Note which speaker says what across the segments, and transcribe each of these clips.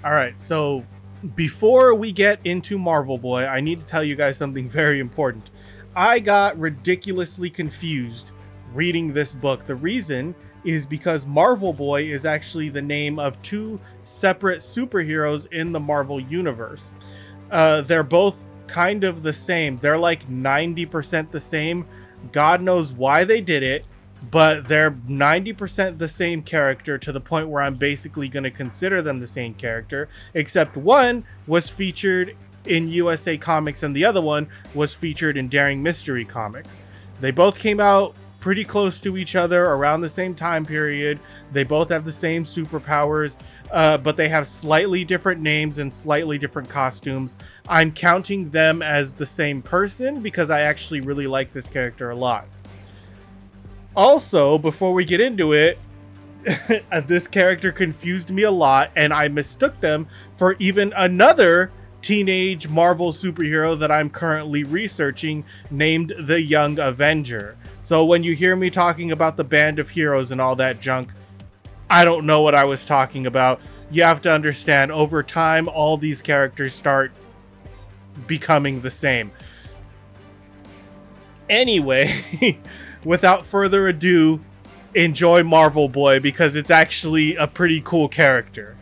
Speaker 1: All right, so before we get into Marvel Boy, I need to tell you guys something very important. I got ridiculously confused reading this book. The reason is because Marvel Boy is actually the name of two separate superheroes in the Marvel universe. They're both kind of the same. They're like 90% the same. God knows why they did it, but they're 90% the same character to the point where I'm basically going to consider them the same character, except one was featured in USA Comics and the other one was featured in Daring Mystery Comics. They both came out pretty close to each other around the same time period. They both have the same superpowers, but they have slightly different names and slightly different costumes. I'm counting them as the same person because I actually really like this character a lot. Also, before we get into it, this character confused me a lot, and I mistook them for even another teenage Marvel superhero that I'm currently researching named the Young Avenger. So when you hear me talking about the Band of Heroes and all that junk, I don't know what I was talking about. You have to understand, over time, all these characters start becoming the same. Anyway, without further ado, enjoy Marvel Boy because it's actually a pretty cool character.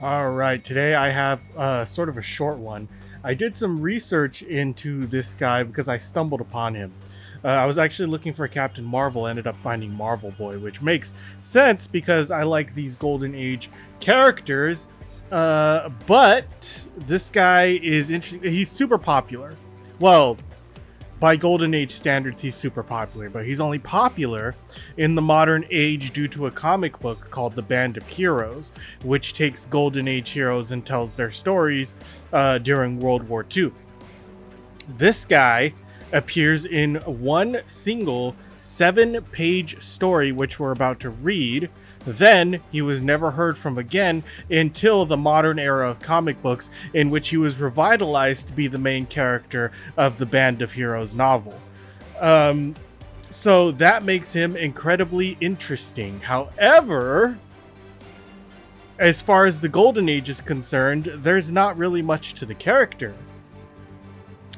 Speaker 1: Alright, today I have sort of a short one. I did some research into this guy because I stumbled upon him. I was actually looking for Captain Marvel, ended up finding Marvel Boy, which makes sense because I like these Golden Age characters. But this guy is interesting. He's super popular. Well, by Golden Age standards, he's super popular, but he's only popular in the modern age due to a comic book called The Band of Heroes, which takes Golden Age heroes and tells their stories during World War II. This guy appears in one single 7-page story, which we're about to read. Then he was never heard from again until the modern era of comic books, in which he was revitalized to be the main character of the Band of Heroes novel. So that makes him incredibly interesting. However, as far as the Golden Age is concerned, there's not really much to the character.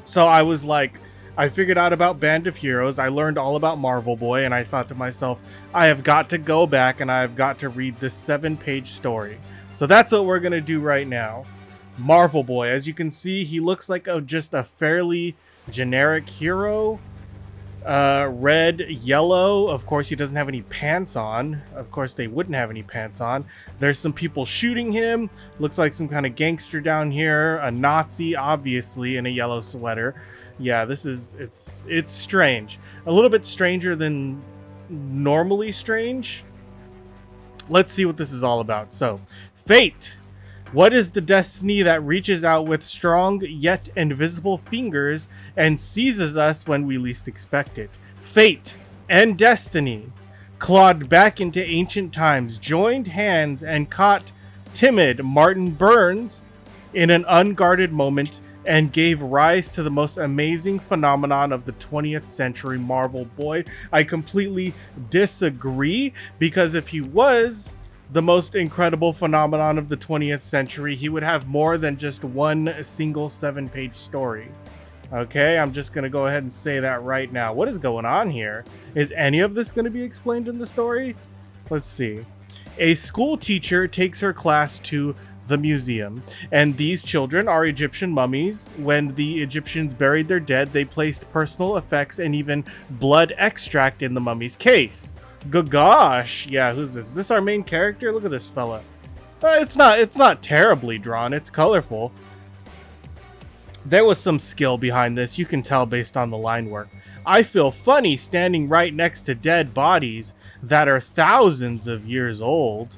Speaker 1: So I was like, I figured out about Band of Heroes, I learned all about Marvel Boy, and I thought to myself, I have got to go back and I have got to read this 7-page story. So that's what we're going to do right now. Marvel Boy, as you can see, he looks like just a fairly generic hero. Red, yellow. Of course, he doesn't have any pants on. Of course, they wouldn't have any pants on. There's some people shooting him. Looks like some kind of gangster down here. A Nazi, obviously, in a yellow sweater. Yeah, it's strange. A little bit stranger than normally strange. Let's see what this is all about. So, fate. What is the destiny that reaches out with strong yet invisible fingers and seizes us when we least expect it? Fate and destiny clawed back into ancient times, joined hands, and caught timid Martin Burns in an unguarded moment and gave rise to the most amazing phenomenon of the 20th century, Marvel Boy. I completely disagree, because if he was the most incredible phenomenon of the 20th century, he would have more than just one single 7-page story. Okay, I'm just going to go ahead and say that right now. What is going on here? Is any of this going to be explained in the story? Let's see. A school teacher takes her class to the museum, and these children are Egyptian mummies. When the Egyptians buried their dead, they placed personal effects and even blood extract in the mummy's case. Gosh, yeah, who's this? Is this our main character? Look at this fella. It's not terribly drawn. It's colorful. There was some skill behind this, you can tell based on the line work. I feel funny standing right next to dead bodies that are thousands of years old.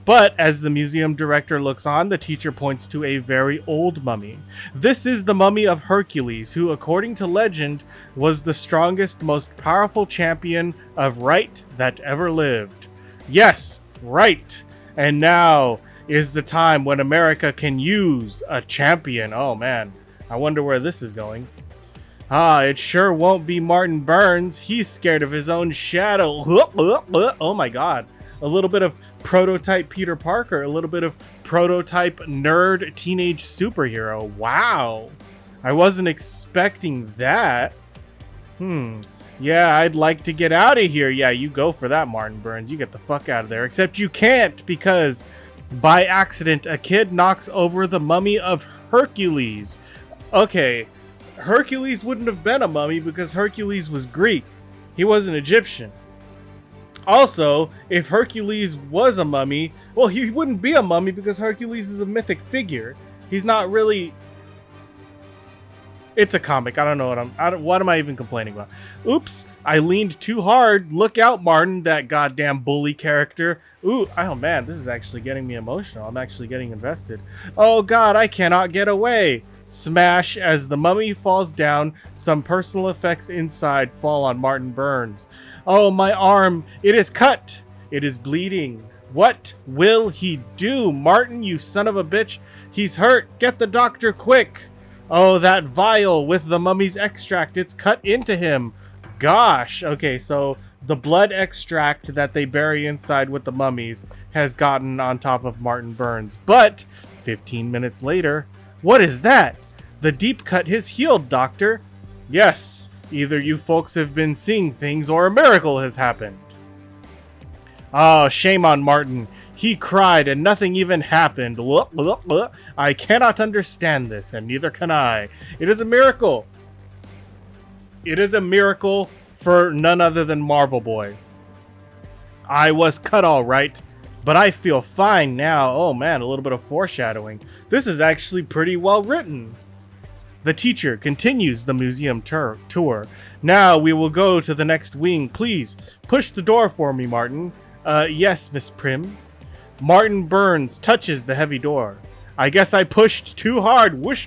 Speaker 1: But as the museum director looks on, the teacher points to a very old mummy. This is the mummy of Hercules, who, according to legend, was the strongest, most powerful champion of right that ever lived. Yes, right. And now is the time when America can use a champion. Oh man, I wonder where this is going. It sure won't be Martin Burns. He's scared of his own shadow. Oh my god. A little bit of prototype Peter Parker, a little bit of prototype nerd teenage superhero. Wow. I wasn't expecting that. Yeah, I'd like to get out of here. Yeah, you go for that, Martin Burns. You get the fuck out of there. Except you can't, because by accident, a kid knocks over the mummy of Hercules. Okay, Hercules wouldn't have been a mummy because Hercules was Greek. He wasn't Egyptian. Also, if Hercules was a mummy, well, he wouldn't be a mummy because Hercules is a mythic figure. He's not really... It's a comic. I don't know what am I even complaining about? Oops, I leaned too hard. Look out, Martin, that goddamn bully character. Ooh, oh man, this is actually getting me emotional. I'm actually getting invested. Oh god, I cannot get away. Smash as the mummy falls down. Some personal effects inside fall on Martin Burns. Oh, my arm. It is cut. It is bleeding. What will he do? Martin, you son of a bitch. He's hurt. Get the doctor quick. Oh, that vial with the mummy's extract. It's cut into him. Gosh. Okay, so the blood extract that they bury inside with the mummies has gotten on top of Martin Burns. But 15 minutes later, what is that? The deep cut has healed, Doctor. Yes, either you folks have been seeing things or a miracle has happened. Oh, shame on Martin. He cried and nothing even happened. I cannot understand this, and neither can I. It is a miracle. It is a miracle for none other than Marvel Boy. I was cut all right, but I feel fine now. Oh man, a little bit of foreshadowing. This is actually pretty well written. The teacher continues the museum tour. Now we will go to the next wing. Please, push the door for me, Martin. Yes, Miss Prim. Martin Burns touches the heavy door. I guess I pushed too hard. Whoosh.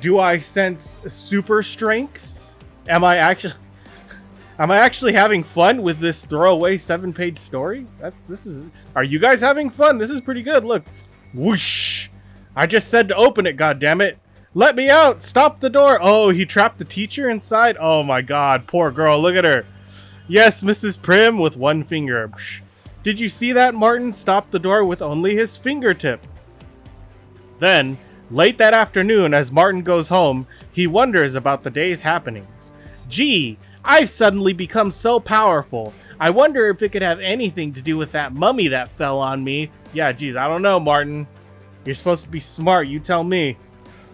Speaker 1: Do I sense super strength? Am I actually having fun with this throwaway 7-page story? Are you guys having fun? This is pretty good. Look. Whoosh. I just said to open it, goddammit. Let me out. Stop the door. Oh, he trapped the teacher inside? Oh my god. Poor girl. Look at her. Yes, Mrs. Prim with one finger. Did you see that? Martin stopped the door with only his fingertip. Then, late that afternoon, as Martin goes home, he wonders about the day's happenings. Gee, I've suddenly become so powerful. I wonder if it could have anything to do with that mummy that fell on me. Yeah, geez, I don't know, Martin. You're supposed to be smart, you tell me.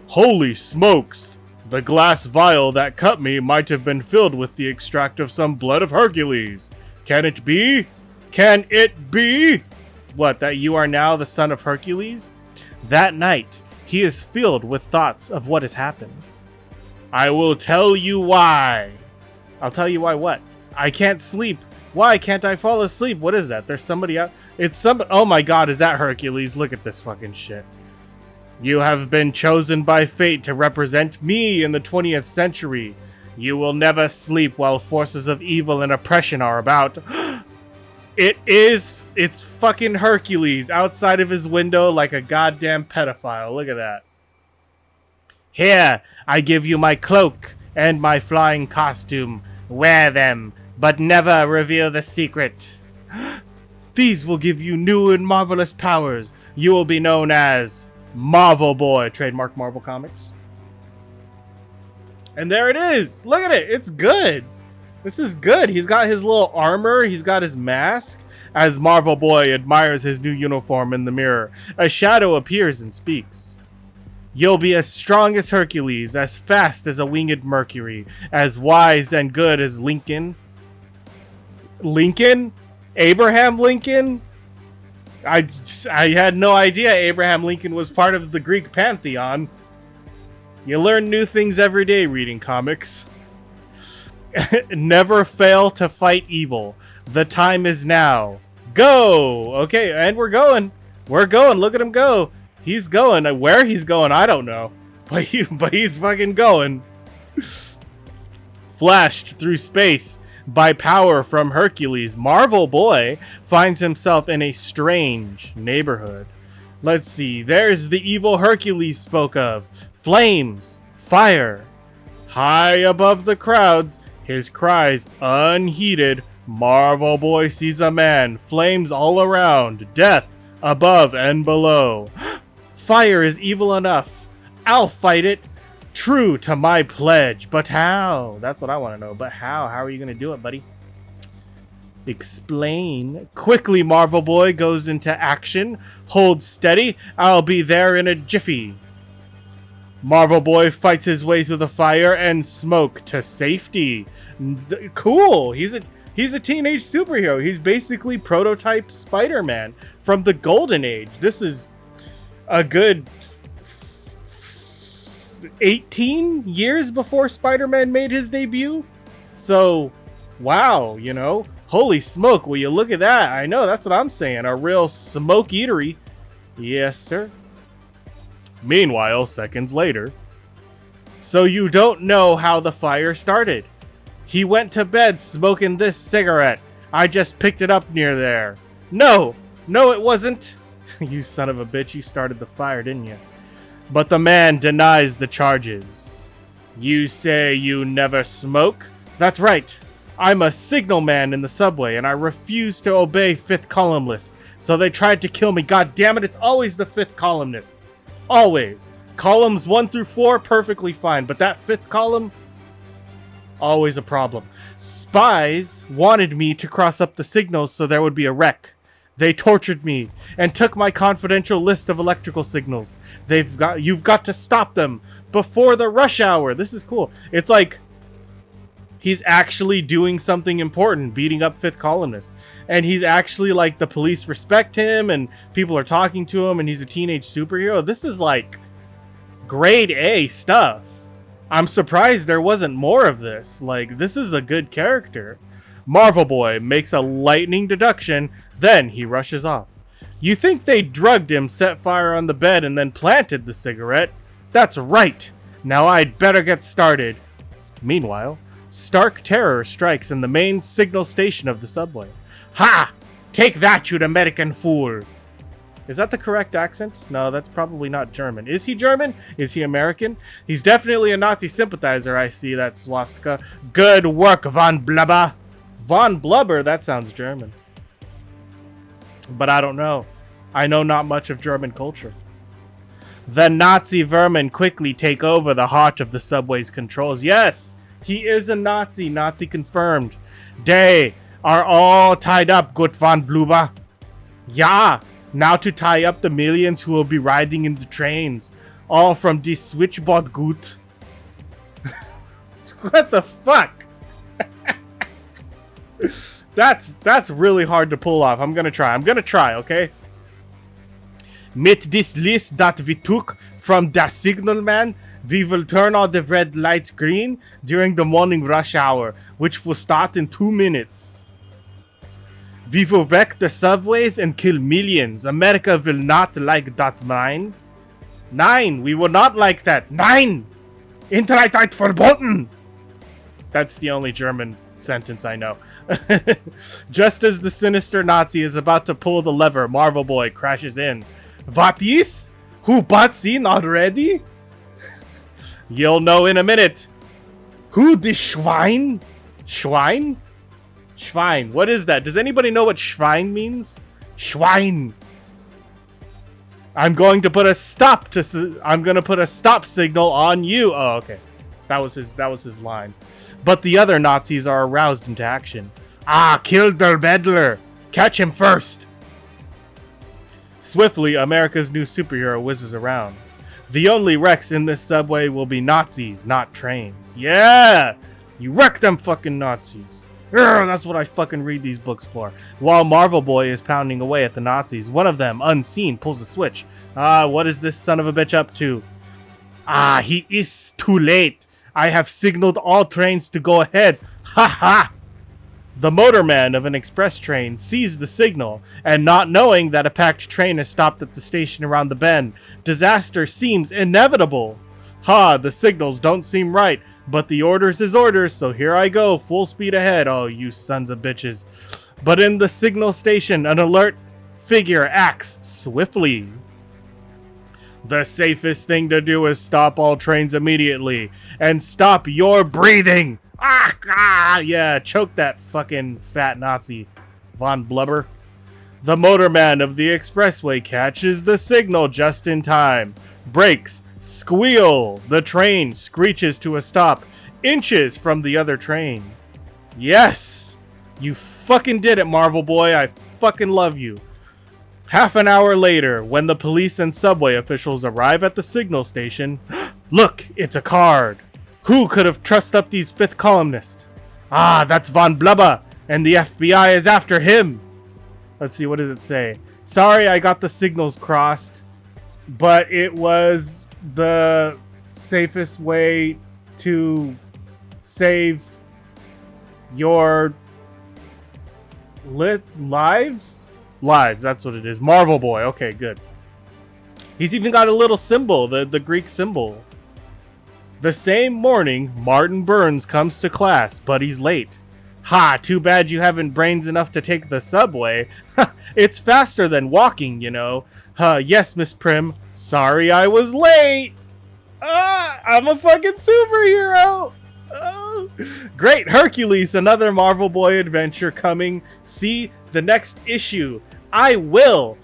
Speaker 1: Holy smokes! The glass vial that cut me might have been filled with the extract of some blood of Hercules. Can it be? Can it be? What, that you are now the son of Hercules? That night, he is filled with thoughts of what has happened. I will tell you why. I'll tell you why what? I can't sleep. Why can't I fall asleep? What is that? There's somebody out. It's somebody. Oh my god, is that Hercules? Look at this fucking shit. You have been chosen by fate to represent me in the 20th century. You will never sleep while forces of evil and oppression are about. It's fucking Hercules outside of his window like a goddamn pedophile. Look at that. Here, I give you my cloak and my flying costume. Wear them, but never reveal the secret. These will give you new and marvelous powers. You will be known as Marvel Boy. Trademark Marvel Comics. And there it is. Look at it. It's good. This is good. He's got his little armor. He's got his mask. As Marvel Boy admires his new uniform in the mirror, a shadow appears and speaks. You'll be as strong as Hercules, as fast as a winged Mercury, as wise and good as Lincoln. Lincoln? Abraham Lincoln? I had no idea Abraham Lincoln was part of the Greek pantheon. You learn new things every day reading comics. Never fail to fight evil. The time is now. Go! Okay, and we're going. We're going. Look at him go. He's going. Where he's going, I don't know. But he's fucking going. Flashed through space by power from Hercules, Marvel Boy finds himself in a strange neighborhood. Let's see. There's the evil Hercules spoke of. Flames. Fire. High above the crowds, his cries unheeded, Marvel Boy sees a man, flames all around, death above and below. Fire is evil enough. I'll fight it. True to my pledge. But how? That's what I want to know. But how? How are you going to do it, buddy? Explain. Quickly, Marvel Boy goes into action. Hold steady. I'll be there in a jiffy. Marvel Boy fights his way through the fire and smoke to safety. Cool. He's a teenage superhero. He's basically prototype Spider-Man from the Golden Age. This is a good 18 years before Spider-Man made his debut. So, wow, you know. Holy smoke, will you look at that? I know, that's what I'm saying. A real smoke eatery. Yes, sir. Meanwhile, seconds later. So you don't know how the fire started. He went to bed smoking this cigarette. I just picked it up near there. No, it wasn't. You son of a bitch, you started the fire, didn't you? But the man denies the charges. You say you never smoke? That's right. I'm a signal man in the subway, and I refuse to obey fifth columnists. So they tried to kill me. God damn it, it's always the fifth columnist. Always. Columns 1 through 4, perfectly fine. But that fifth column, always a problem. Spies wanted me to cross up the signals so there would be a wreck. They tortured me and took my confidential list of electrical signals. You've got to stop them before the rush hour. This is cool. It's like he's actually doing something important, beating up fifth columnists. And he's actually like, the police respect him and people are talking to him and he's a teenage superhero. This is like grade A stuff. I'm surprised there wasn't more of this. Like, this is a good character. Marvel Boy makes a lightning deduction, then he rushes off. You think they drugged him, set fire on the bed, and then planted the cigarette? That's right. Now I'd better get started. Meanwhile, stark terror strikes in the main signal station of the subway. Ha! Take that, you American fool! Is that the correct accent? No, that's probably not German. Is he German? Is he American? He's definitely a Nazi sympathizer, I see that swastika. Good work, Von Blubber! Von Blubber? That sounds German. But I don't know. I know not much of German culture. The Nazi vermin quickly take over the heart of the subway's controls. Yes! He is a Nazi. Nazi confirmed. They are all tied up, good Von Blubber. Yeah! Now to tie up the millions who will be riding in the trains. All from the switchboard gut. What the fuck? That's really hard to pull off. I'm gonna try, okay? Mit this list that we took from the signalman, we will turn all the red lights green during the morning rush hour, which will start in 2 minutes. We will wreck the subways and kill millions. America will not like that, Nine. Nine, we will not like that. Nine! Internet verboten! That's the only German sentence I know. Just as the sinister Nazi is about to pull the lever, Marvel Boy crashes in. What is? Who butts in already? You'll know in a minute. Who the Schwein? Schwein? Schwein. What is that? Does anybody know what Schwein means? Schwein. I'm going to put a stop signal on you. Oh, okay. That was his line. But the other Nazis are aroused into action. Ah, kill the meddler. Catch him first. Swiftly, America's new superhero whizzes around. The only wrecks in this subway will be Nazis, not trains. Yeah! You wreck them fucking Nazis. Urgh, that's what I fucking read these books for. While Marvel Boy is pounding away at the Nazis, one of them, unseen, pulls a switch. What is this son of a bitch up to? He is too late. I have signaled all trains to go ahead. Ha ha! The motorman of an express train sees the signal, and not knowing that a packed train has stopped at the station around the bend, disaster seems inevitable. Ha, the signals don't seem right, but the orders is orders, so here I go, full speed ahead. Oh, you sons of bitches. But in the signal station, an alert figure acts swiftly. The safest thing to do is stop all trains immediately, and stop your breathing. Yeah, choke that fucking fat Nazi, Von Blubber. The motorman of the expressway catches the signal just in time. Brakes, squeal. The train screeches to a stop, inches from the other train. Yes! You fucking did it, Marvel Boy. I fucking love you. Half an hour later, when the police and subway officials arrive at the signal station, look, it's a card. Who could have trussed up these fifth columnists? Ah, that's Von Blubber, and the FBI is after him. Let's see, what does it say? Sorry, I got the signals crossed, but it was the safest way to save your lives? Lives, that's what it is. Marvel Boy, okay, good. He's even got a little symbol, the Greek symbol. The same morning, Martin Burns comes to class, but he's late. Ha, too bad you haven't brains enough to take the subway. It's faster than walking, you know. Yes, Miss Prim. Sorry I was late. I'm a fucking superhero. Great, Hercules, another Marvel Boy adventure coming. See the next issue. I will.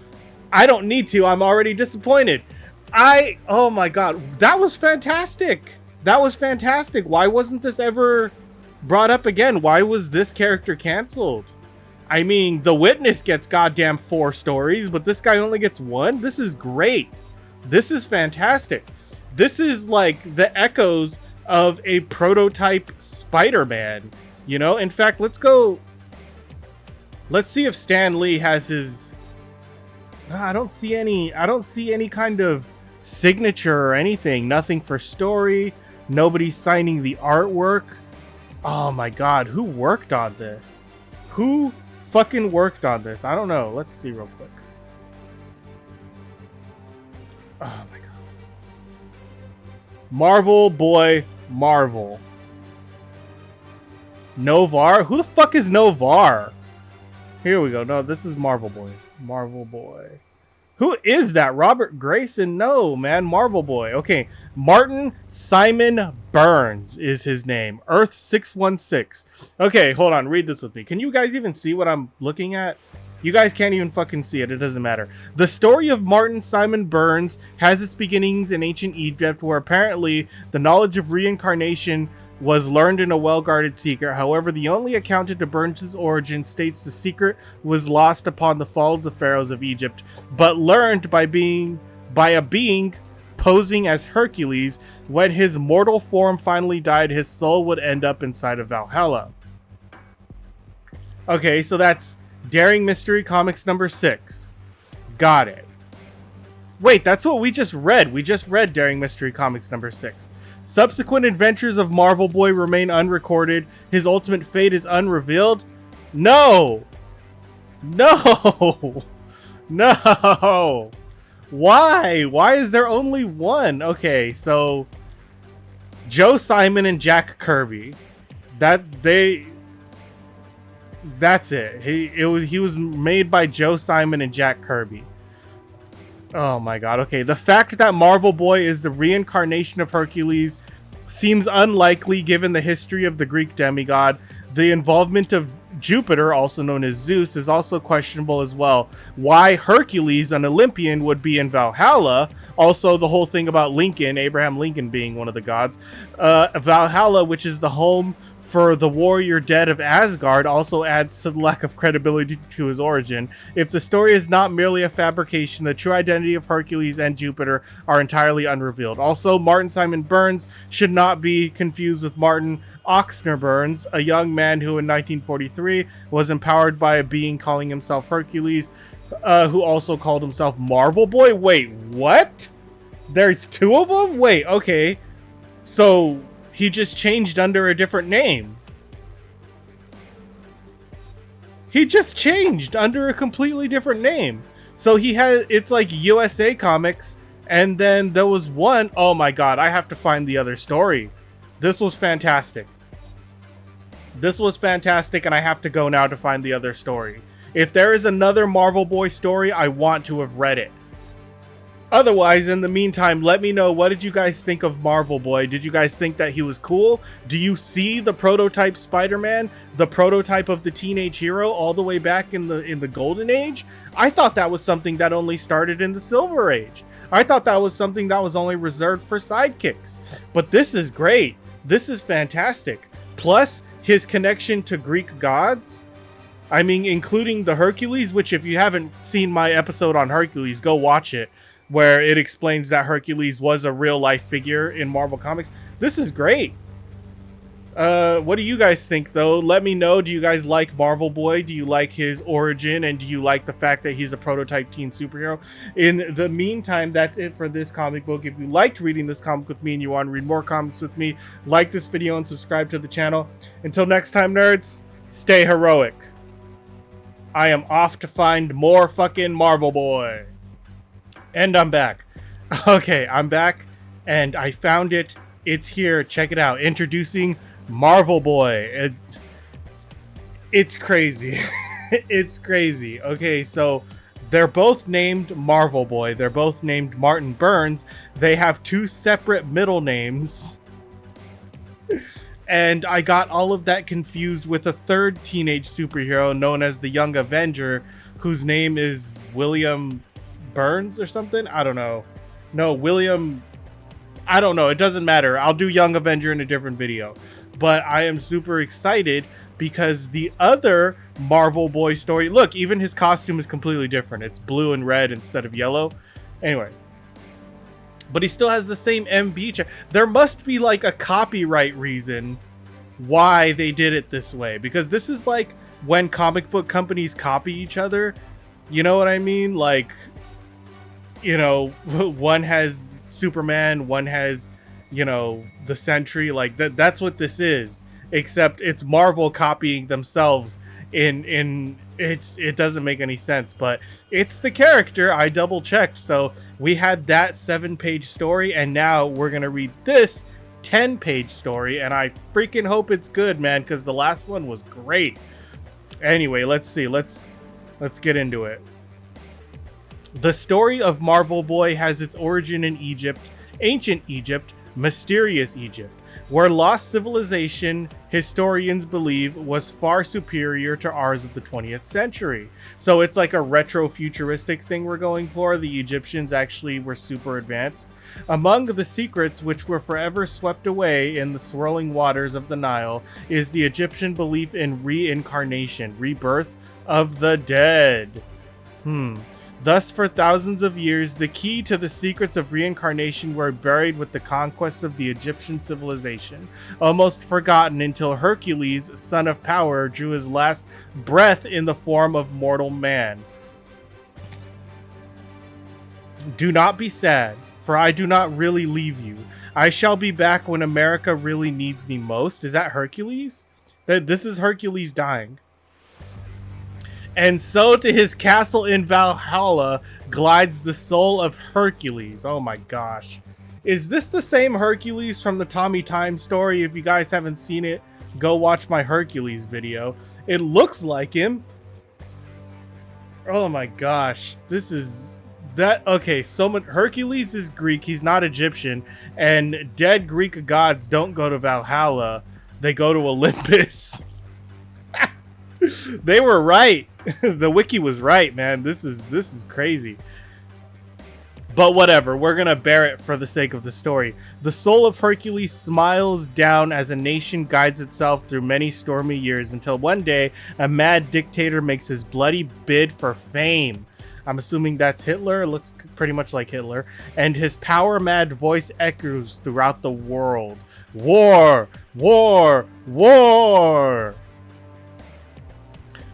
Speaker 1: I don't need to. I'm already disappointed. Oh my god. That was fantastic. That was fantastic. Why wasn't this ever brought up again? Why was this character canceled? I mean, The Witness gets goddamn 4 stories, but this guy only gets 1? This is great. This is fantastic. This is like the echoes of a prototype Spider-Man, you know? In fact, let's see if Stan Lee has his... I don't see any kind of signature or anything. Nothing for story. Nobody signing the artwork. Oh my god, who worked on this? Who fucking worked on this? I don't know. Let's see real quick. Oh my god. Marvel Boy Marvel. Novar? Who the fuck is Novar? Here we go. No, this is Marvel Boy. Marvel Boy. Who is that? Robert Grayson? No, man. Marvel Boy. Okay. Martin Simon Burns is his name. Earth 616. Okay, hold on. Read this with me. Can you guys even see what I'm looking at? You guys can't even fucking see it. It doesn't matter. The story of Martin Simon Burns has its beginnings in ancient Egypt, where apparently the knowledge of reincarnation was learned in a well-guarded secret. However, the only account to Burns' origin states the secret was lost upon the fall of the pharaohs of Egypt, but learned by a being posing as Hercules. When his mortal form finally died, his soul would end up inside of Valhalla. Okay, so that's Daring Mystery Comics number 6. Got it. Wait, that's what we just read. We just read Daring Mystery Comics number 6. Subsequent adventures of Marvel Boy remain unrecorded. His ultimate fate is unrevealed. No! No! No! Why? Why is there only one? Okay, so Joe Simon and Jack Kirby. That's it. He was made by Joe Simon and Jack Kirby. Oh my god, okay. The fact that Marvel Boy is the reincarnation of Hercules seems unlikely given the history of the Greek demigod. The involvement of Jupiter, also known as Zeus, is also questionable as well. Why Hercules, an Olympian, would be in Valhalla. Also, the whole thing about Lincoln, Abraham Lincoln being one of the gods. Valhalla, which is the home for the warrior dead of Asgard, also adds to the lack of credibility to his origin. If the story is not merely a fabrication, the true identity of Hercules and Jupiter are entirely unrevealed. Also, Martin Simon Burns should not be confused with Martin Oxner Burns, a young man who in 1943 was empowered by a being calling himself Hercules, who also called himself Marvel Boy. Wait, what? There's 2 of them? Wait, okay. So he just changed under a different name. He just changed under a completely different name. So he has, it's like USA Comics, and then there was one, oh my god, I have to find the other story. This was fantastic. This was fantastic, and I have to go now to find the other story. If there is another Marvel Boy story, I want to have read it. Otherwise, in the meantime, let me know, what did you guys think of Marvel Boy? Did you guys think that he was cool? Do you see the prototype Spider-Man, the prototype of the teenage hero, all the way back in the Golden Age? I thought that was something that only started in the Silver Age. I thought that was something that was only reserved for sidekicks. But this is great. This is fantastic. Plus, his connection to Greek gods. I mean, including the Hercules, which if you haven't seen my episode on Hercules, go watch it, where it explains that Hercules was a real-life figure in Marvel Comics. This is great. What do you guys think, though? Let me know. Do you guys like Marvel Boy? Do you like his origin? And do you like the fact that he's a prototype teen superhero? In the meantime, that's it for this comic book. If you liked reading this comic with me and you want to read more comics with me, like this video and subscribe to the channel. Until next time, nerds, stay heroic. I am off to find more fucking Marvel Boy. And I'm back. Okay, I'm back, and I found it. It's here. Check it out. Introducing Marvel Boy. It's crazy. It's crazy. Okay, so they're both named Marvel Boy. They're both named Martin Burns. They have two separate middle names. And I got all of that confused with a third teenage superhero known as the Young Avenger, whose name is William Burns or something. I don't know. No, William, I don't know. It doesn't matter. I'll do Young Avenger in a different video. But I am super excited because the other Marvel Boy story, look, even his costume is completely different. It's blue and red instead of yellow. Anyway, but he still has the same MB check. There must be like a copyright reason why they did it this way, because this is like when comic book companies copy each other. You know what I mean? Like, you know, one has Superman, one has, you know, the Sentry. Like that's what this is, except it's Marvel copying themselves it doesn't make any sense, but it's the character. I double checked. So we had that 7-page story, and now we're gonna read this 10-page story, and I freaking hope it's good, man, because the last one was great. Anyway, let's see. Let's get into it. The story of Marvel Boy has its origin in Egypt, ancient Egypt, mysterious Egypt, where lost civilization, historians believe, was far superior to ours of the 20th century. So it's like a retro-futuristic thing we're going for. The Egyptians actually were super advanced. Among the secrets which were forever swept away in the swirling waters of the Nile is the Egyptian belief in reincarnation, rebirth of the dead. Thus, for thousands of years, the key to the secrets of reincarnation were buried with the conquests of the Egyptian civilization, almost forgotten until Hercules, son of power, drew his last breath in the form of mortal man. Do not be sad, for I do not really leave you. I shall be back when America really needs me most. Is that Hercules? This is Hercules dying. And so to his castle in Valhalla glides the soul of Hercules. Oh my gosh. Is this the same Hercules from the Tommy Time story? If you guys haven't seen it, go watch my Hercules video. It looks like him. Oh my gosh. This is... that... okay, so Hercules is Greek. He's not Egyptian. And dead Greek gods don't go to Valhalla. They go to Olympus. They were right. The wiki was right, man. This is crazy. But whatever, we're gonna bear it for the sake of the story. The soul of Hercules smiles down as a nation guides itself through many stormy years until one day a mad dictator makes his bloody bid for fame. I'm assuming that's Hitler. It looks pretty much like Hitler. And his power-mad voice echoes throughout the world. War! War! War!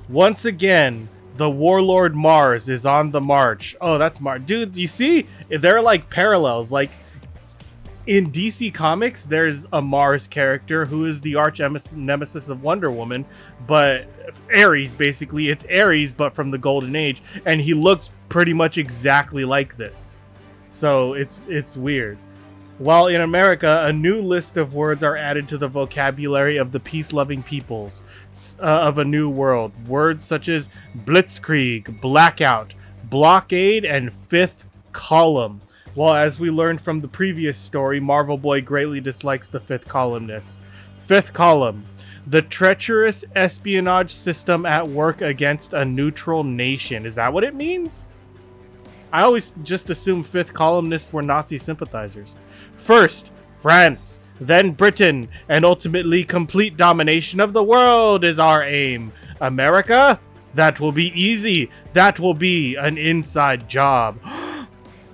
Speaker 1: Once again, the warlord Mars is on the march. Oh, that's Mars. Dude, you see? They're like parallels. Like, in DC Comics, there's a Mars character who is the arch nemesis of Wonder Woman. But Ares, basically. It's Ares, but from the Golden Age. And he looks pretty much exactly like this. So, it's weird. While in America, a new list of words are added to the vocabulary of the peace-loving peoples of a new world. Words such as blitzkrieg, blackout, blockade, and fifth column. Well, as we learned from the previous story, Marvel Boy greatly dislikes the fifth columnist. Fifth column. The treacherous espionage system at work against a neutral nation. Is that what it means? I always just assumed fifth columnists were Nazi sympathizers. First, France, then Britain, and ultimately complete domination of the world is our aim. America? That will be easy. That will be an inside job.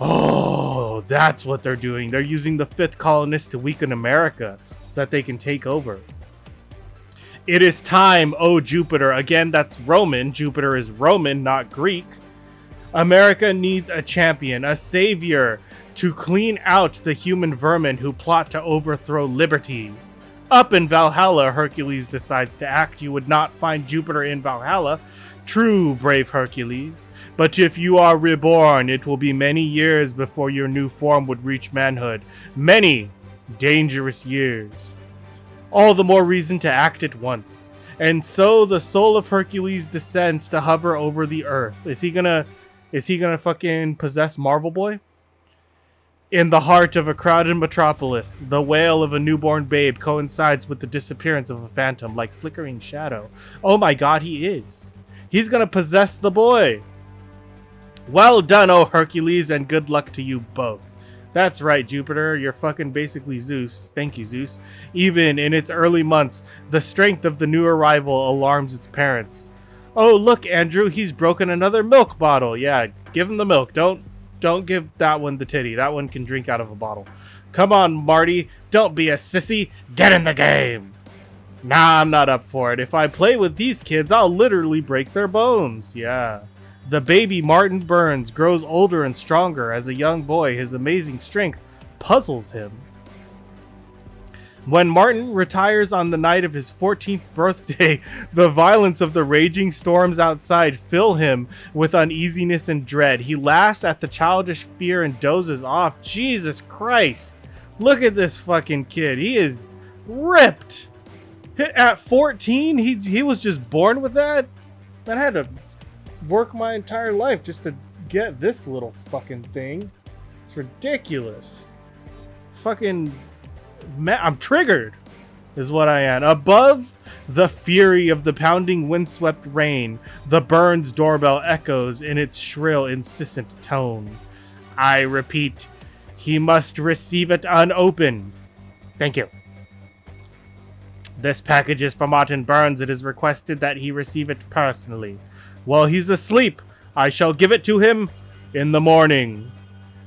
Speaker 1: Oh, that's what they're doing. They're using the fifth colonists to weaken America so that they can take over. It is time, oh Jupiter. Again, that's Roman. Jupiter is Roman, not Greek. America needs a champion, a savior, to clean out the human vermin who plot to overthrow liberty. Up in Valhalla, Hercules decides to act. You would not find Jupiter in Valhalla. True, brave Hercules. But if you are reborn, it will be many years before your new form would reach manhood. Many dangerous years. All the more reason to act at once. And so the soul of Hercules descends to hover over the earth. Is he gonna fucking possess Marvel Boy? In the heart of a crowded metropolis, the wail of a newborn babe coincides with the disappearance of a phantom like flickering shadow. Oh my god, he is. He's gonna possess the boy. Well done, oh Hercules, and good luck to you both. That's right, Jupiter. You're fucking basically Zeus. Thank you, Zeus. Even in its early months, the strength of the new arrival alarms its parents. Oh, look, Andrew, he's broken another milk bottle. Yeah, give him the milk. Don't give that one the titty. That one can drink out of a bottle. Come on, Marty. Don't be a sissy. Get in the game. Nah, I'm not up for it. If I play with these kids, I'll literally break their bones. Yeah. The baby Martin Burns grows older and stronger. As a young boy, his amazing strength puzzles him. When Martin retires on the night of his 14th birthday, the violence of the raging storms outside fill him with uneasiness and dread. He laughs at the childish fear and dozes off. Jesus Christ. Look at this fucking kid. He is ripped. At 14, he was just born with that? I had to work my entire life just to get this little fucking thing. It's ridiculous. Fucking I'm triggered is what I am. Above the fury of the pounding windswept rain, the Burns doorbell echoes in its shrill, insistent tone. I repeat, he must receive it unopened. Thank you. This package is for Martin Burns. It is requested that he receive it personally. While he's asleep, I shall give it to him in the morning.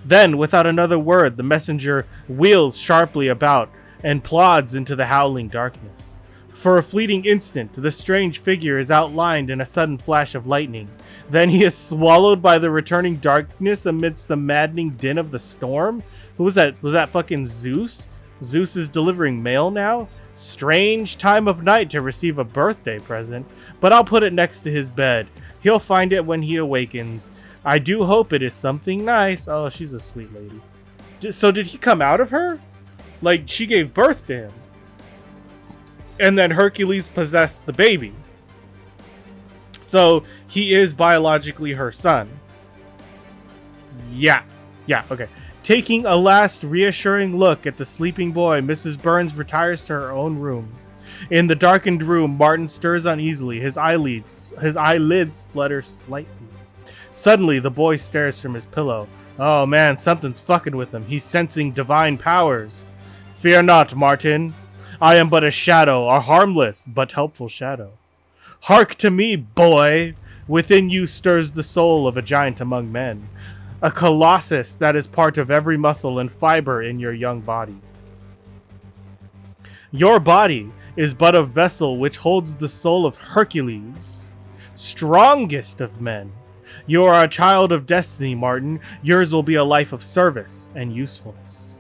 Speaker 1: Then, without another word, the messenger wheels sharply about and plods into the howling darkness. For a fleeting instant, the strange figure is outlined in a sudden flash of lightning. Then he is swallowed by the returning darkness amidst the maddening din of the storm. Who was that? Was that fucking Zeus? Zeus is delivering mail now? Strange time of night to receive a birthday present, but I'll put it next to his bed. He'll find it when he awakens. I do hope it is something nice. Oh, she's a sweet lady. So did he come out of her? Like, she gave birth to him. And then Hercules possessed the baby. So he is biologically her son. Yeah, okay. Taking a last reassuring look at the sleeping boy, Mrs. Burns retires to her own room. In the darkened room, Martin stirs uneasily. His eyelids flutter slightly. Suddenly, the boy stares from his pillow. Oh man, something's fucking with him. He's sensing divine powers. Fear not, Martin. I am but a shadow, a harmless but helpful shadow. Hark to me, boy. Within you stirs the soul of a giant among men. A colossus that is part of every muscle and fiber in your young body. Your body is but a vessel which holds the soul of Hercules, strongest of men. You are a child of destiny, Martin. Yours will be a life of service and usefulness.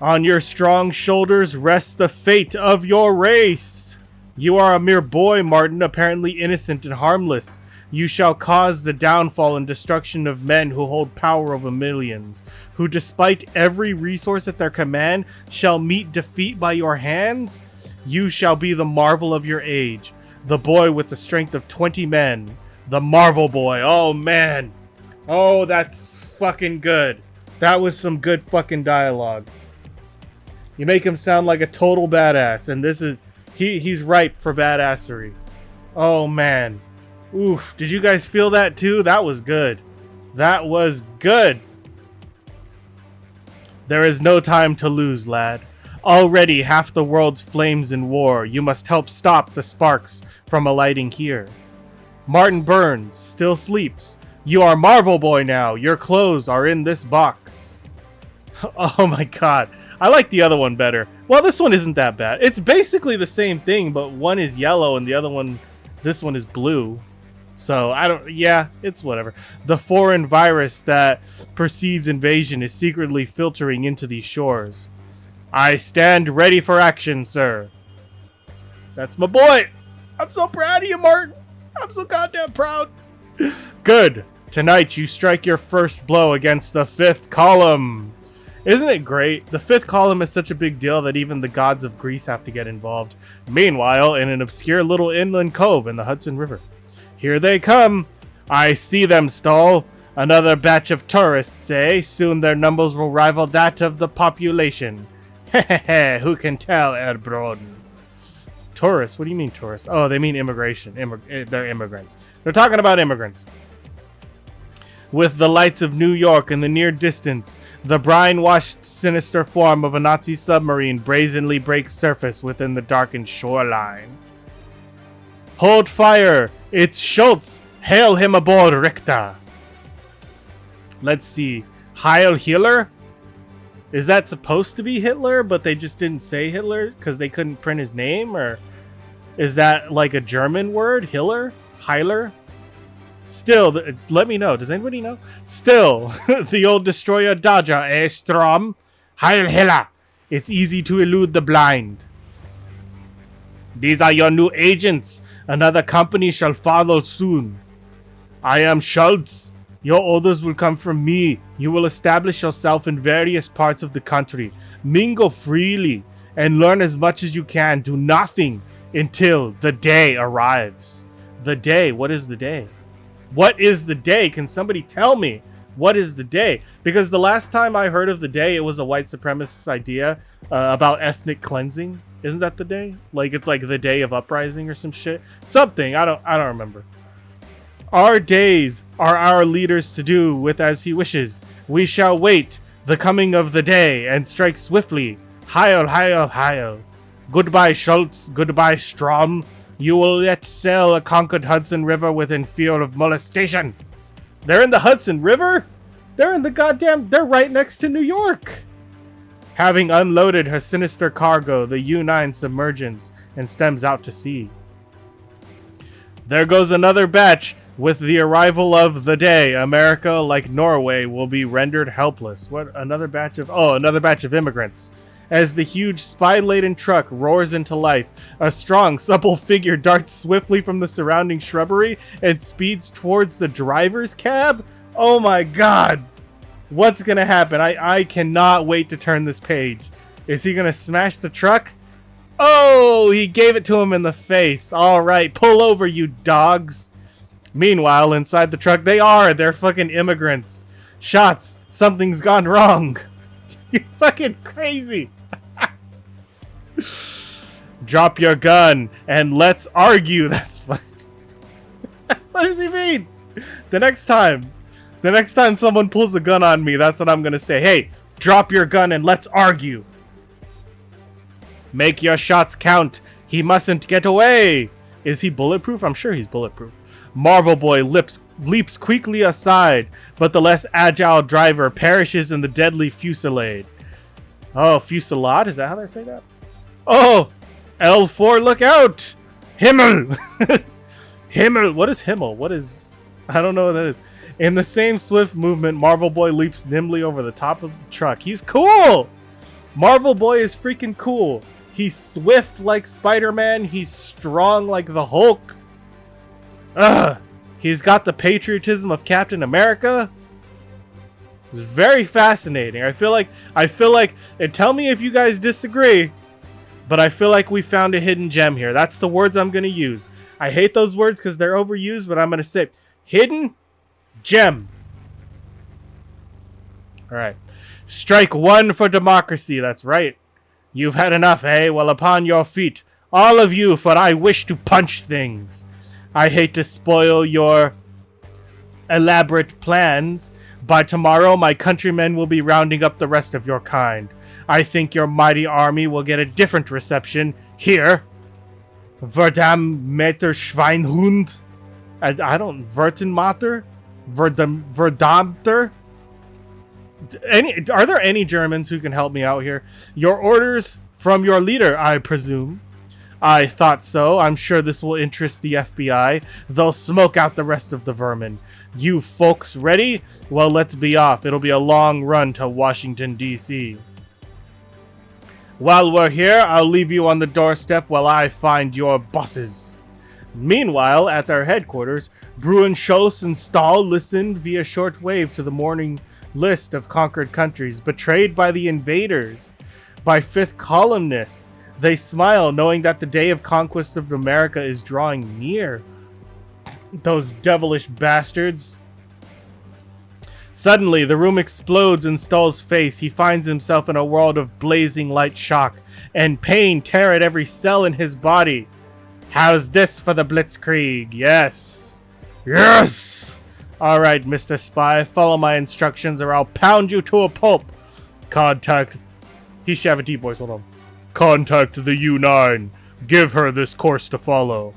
Speaker 1: On your strong shoulders rests the fate of your race. You are a mere boy, Martin, apparently innocent and harmless. You shall cause the downfall and destruction of men who hold power over millions, who despite every resource at their command shall meet defeat by your hands. You shall be the marvel of your age, the boy with the strength of 20 men, the Marvel Boy. Oh man, Oh, that's fucking good. That was some good fucking dialogue. You make him sound like a total badass, and this is... He's ripe for badassery. Oh, man. Oof. Did you guys feel that, too? That was good. That was good. There is no time to lose, lad. Already half the world's flames in war. You must help stop the sparks from alighting here. Martin Burns still sleeps. You are Marvel Boy now. Your clothes are in this box. Oh my god. I like the other one better. Well, this one isn't that bad. It's basically the same thing, but one is yellow and the other one, this one is blue. So, yeah, it's whatever. The foreign virus that precedes invasion is secretly filtering into these shores. I stand ready for action, sir. That's my boy. I'm so proud of you, Martin. I'm so goddamn proud. Good. Tonight you strike your first blow against the fifth column. Isn't it great? The fifth column is such a big deal that even the gods of Greece have to get involved. Meanwhile, in an obscure little inland cove in the Hudson River. Here they come. I see them, Stall. Another batch of tourists, eh? Soon their numbers will rival that of the population. Hehehe, who can tell, Erbroden? Tourists? What do you mean tourists? Oh, they mean immigration. They're immigrants. They're talking about immigrants. With the lights of New York in the near distance, the brine-washed, sinister form of a Nazi submarine brazenly breaks surface within the darkened shoreline. Hold fire! It's Schultz! Hail him aboard, Richter! Let's see. Heil Hitler? Is that supposed to be Hitler, but they just didn't say Hitler because they couldn't print his name? Or is that like a German word? Hitler? Heiler? Still, let me know. Does anybody know? Still, the old destroyer Dodger, eh, Strom? Heil Hitler! It's easy to elude the blind. These are your new agents. Another company shall follow soon. I am Schultz. Your orders will come from me. You will establish yourself in various parts of the country. Mingle freely and learn as much as you can. Do nothing until the day arrives. The day? What is the day? What is the day? Can somebody tell me? What is the day? Because the last time I heard of the day, it was a white supremacist idea about ethnic cleansing. Isn't that the day? Like, it's like the day of uprising or some shit. Something. I don't remember. Our days are our leaders to do with as he wishes. We shall wait the coming of the day and strike swiftly. Heil, heil, heil. Goodbye, Schultz. Goodbye, Strom. You will yet sail a conquered Hudson River within fear of molestation. They're in the Hudson River? They're in the goddamn... They're right next to New York. Having unloaded her sinister cargo, the U-9 submerges and stems out to sea. There goes another batch. With the arrival of the day, America, like Norway, will be rendered helpless. What? Another batch of... Oh, another batch of immigrants. As the huge spy-laden truck roars into life, a strong, supple figure darts swiftly from the surrounding shrubbery and speeds towards the driver's cab. Oh my god! What's gonna happen? I cannot wait to turn this page. Is he gonna smash the truck? Oh, he gave it to him in the face. Alright, pull over, you dogs. Meanwhile, inside the truck, they're fucking immigrants. Shots, something's gone wrong. You're fucking crazy. Drop your gun and let's argue. That's fine. What does he mean? The next time someone pulls a gun on me, that's what I'm gonna say. Hey, drop your gun and let's argue. Make your shots count. He mustn't get away. Is he bulletproof? I'm sure he's bulletproof. Marvel Boy leaps quickly aside, but the less agile driver perishes in the deadly fusillade. Oh, fusillade? Is that how they say that? Oh, L4, look out! Himmel! Himmel! What is Himmel? What is... I don't know what that is. In the same swift movement, Marvel Boy leaps nimbly over the top of the truck. He's cool! Marvel Boy is freaking cool. He's swift like Spider-Man. He's strong like the Hulk. Ugh! He's got the patriotism of Captain America. It's very fascinating. I feel like, and tell me if you guys disagree, but I feel like we found a hidden gem here. That's the words I'm going to use. I hate those words because they're overused, but I'm going to say hidden gem. All right. Strike one for democracy. That's right. You've had enough, eh? Well, upon your feet, all of you, for I wish to punch things. I hate to spoil your elaborate plans. By tomorrow, my countrymen will be rounding up the rest of your kind. I think your mighty army will get a different reception here. Verdam Meter Schweinhund. I don't... Vertenmater? Verdamter? Are there any Germans who can help me out here? Your orders from your leader, I presume. I thought so. I'm sure this will interest the FBI. They'll smoke out the rest of the vermin. You folks ready? Well, let's be off. It'll be a long run to Washington, D.C. While we're here, I'll leave you on the doorstep while I find your bosses. Meanwhile, at their headquarters, Bruin, Schoss, and Stahl listened via shortwave to the morning list of conquered countries betrayed by the invaders. By fifth columnist, they smile knowing that the day of conquest of America is drawing near. Those devilish bastards. Suddenly, the room explodes in Stahl's face. He finds himself in a world of blazing light shock and pain tear at every cell in his body. How's this for the Blitzkrieg? Yes. Yes! Alright, Mr. Spy, follow my instructions or I'll pound you to a pulp. Contact... He should have a deep voice, hold on. Contact the U9. Give her this course to follow.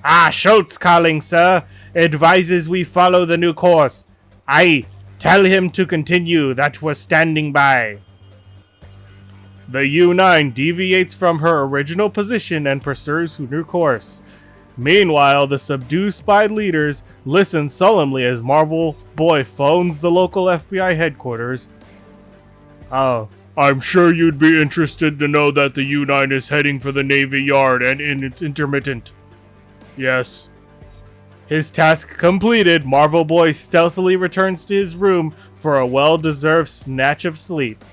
Speaker 1: Ah, Schultz calling, sir. Advises we follow the new course. Aye, tell him to continue. That was standing by. The U9 deviates from her original position and pursues her new course. Meanwhile, the subdued spy leaders listen solemnly as Marvel Boy phones the local FBI headquarters. Oh, I'm sure you'd be interested to know that the U9 is heading for the Navy Yard and in its intermittent. Yes. His task completed, Marvel Boy stealthily returns to his room for a well-deserved snatch of sleep.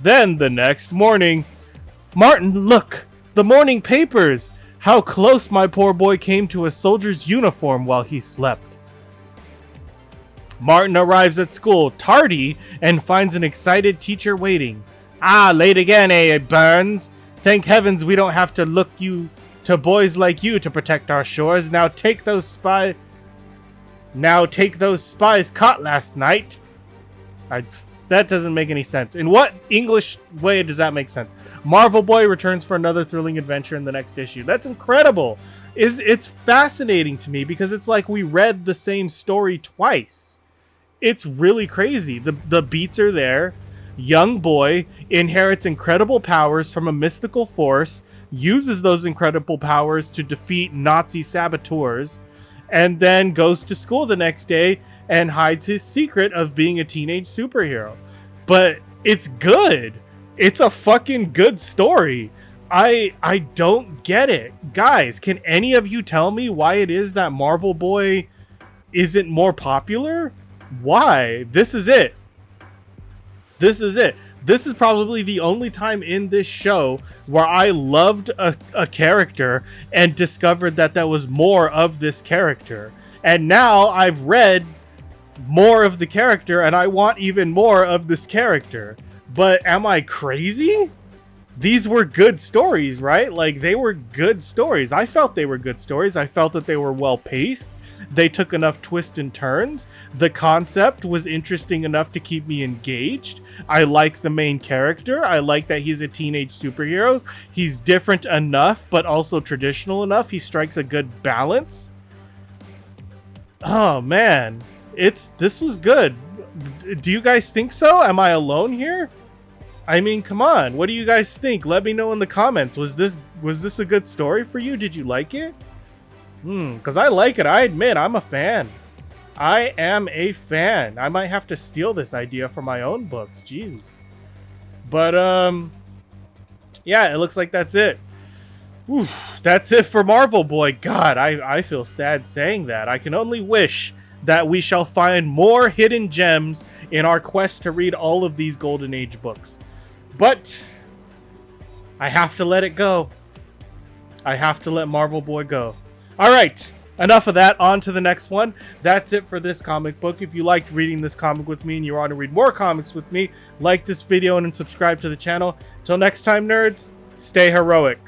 Speaker 1: Then, the next morning... Martin, look! The morning papers! How close my poor boy came to a soldier's uniform while he slept. Martin arrives at school, tardy, and finds an excited teacher waiting. Ah, late again, eh, Burns? Thank heavens we don't have to look to boys like you to protect our shores. Now take those spies caught last night. That doesn't make any sense. In what English way does that make sense? Marvel Boy returns for another thrilling adventure in the next issue. That's incredible. It's fascinating to me because it's like we read the same story twice. It's really crazy. The beats are there. Young boy inherits incredible powers from a mystical force, uses those incredible powers to defeat Nazi saboteurs, and then goes to school the next day and hides his secret of being a teenage superhero. But it's good. It's a fucking good story. I don't get it. Guys, can any of you tell me why it is that Marvel Boy isn't more popular? Why? This is it. This is it. This is probably the only time in this show where I loved a character and discovered that there was more of this character. And now I've read more of the character and I want even more of this character. But am I crazy? These were good stories, right? Like, they were good stories. I felt they were good stories. I felt that they were well paced. They took enough twists and turns. The concept was interesting enough to keep me engaged. I like the main character. I like that he's a teenage superhero. He's different enough, but also traditional enough. He strikes a good balance. Oh, man. This was good. Do you guys think so? Am I alone here? I mean, come on. What do you guys think? Let me know in the comments. Was this a good story for you? Did you like it? Because I like it. I admit, I'm a fan. I am a fan. I might have to steal this idea for my own books. Jeez. But, yeah, it looks like that's it. Oof, that's it for Marvel Boy. God, I feel sad saying that. I can only wish that we shall find more hidden gems in our quest to read all of these Golden Age books. But I have to let it go. I have to let Marvel Boy go. All right, Enough of that, on to the next one. That's it for this comic book. If you liked reading this comic with me and you want to read more comics with me, like this video and subscribe to the channel. Till next time, nerds, stay heroic.